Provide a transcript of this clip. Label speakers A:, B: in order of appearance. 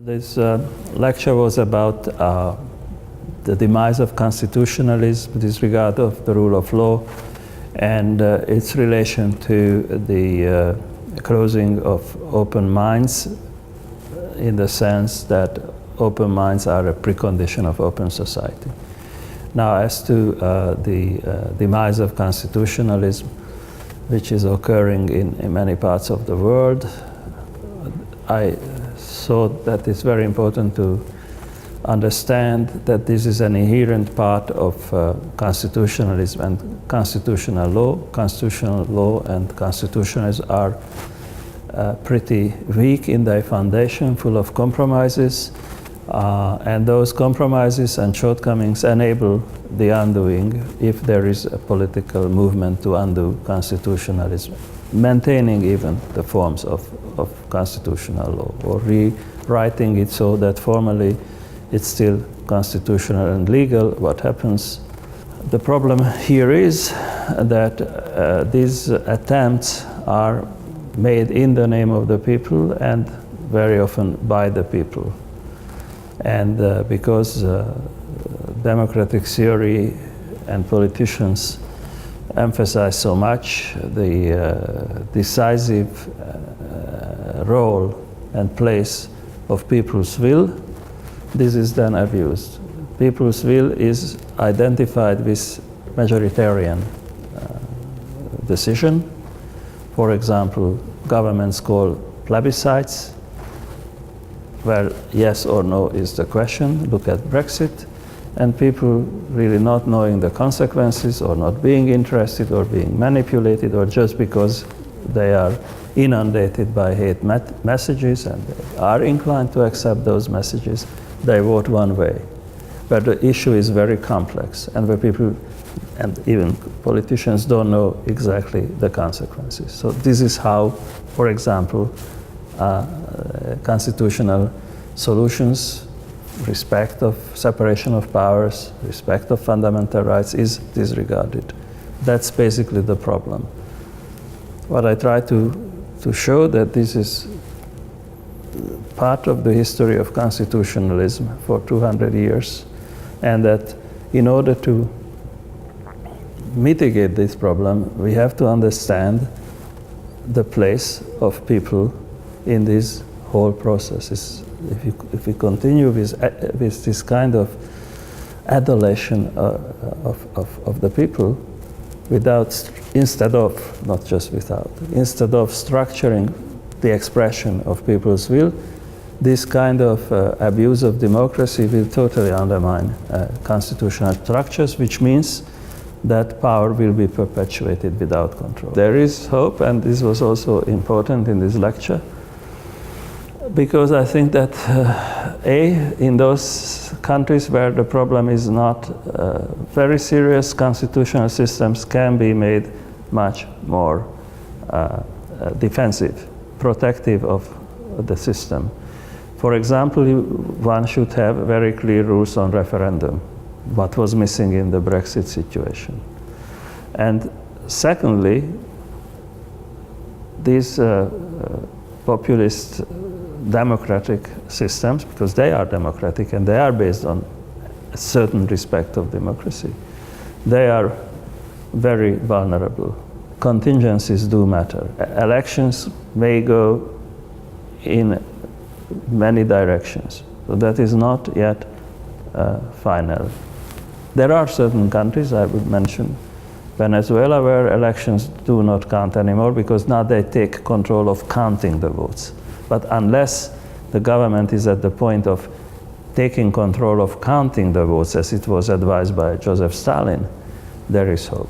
A: This lecture was about the demise of constitutionalism, disregard of the rule of law, and its relation to the closing of open minds, in the sense that open minds are a precondition of open society. Now, as to the demise of constitutionalism, which is occurring in many parts of the world, I thought that it's very important to understand that this is an inherent part of constitutionalism and constitutional law. Constitutional law and constitutionalism are pretty weak in their foundation, full of compromises, and those compromises and shortcomings enable the undoing if there is a political movement to undo constitutionalism, maintaining even the forms of constitutional law, or rewriting it so that formally it's still constitutional and legal. What happens? The problem here is that these attempts are made in the name of the people and very often by the people. And because democratic theory and politicians emphasize so much the decisive role and place of people's will, this is then abused. People's will is identified with majoritarian decision. For example, governments call plebiscites, where yes or no is the question. Look at Brexit, and people really not knowing the consequences, or not being interested, or being manipulated, or just because they are inundated by hate messages and they are inclined to accept those messages, they vote one way. But the issue is very complex, and where people and even politicians don't know exactly the consequences. So this is how, for example, constitutional solutions, respect of separation of powers, respect of fundamental rights is disregarded. That's basically the problem. What I try to show that this is part of the history of constitutionalism for 200 years, and that in order to mitigate this problem, we have to understand the place of people in this whole process. If we continue with this kind of adulation of the people, instead of structuring the expression of people's will, this kind of abuse of democracy will totally undermine constitutional structures, which means that power will be perpetuated without control. There is hope, and this was also important in this lecture, because I think that in those countries where the problem is not very serious, constitutional systems can be made much more defensive, protective of the system. For example, one should have very clear rules on referendum, what was missing in the Brexit situation. And secondly, these populist democratic systems, because they are democratic and they are based on a certain respect of democracy, they are very vulnerable. Contingencies do matter. Elections may go in many directions, so that is not yet final. There are certain countries, I would mention Venezuela, where elections do not count anymore because now they take control of counting the votes. But unless the government is at the point of taking control of counting the votes, as it was advised by Joseph Stalin, there is hope.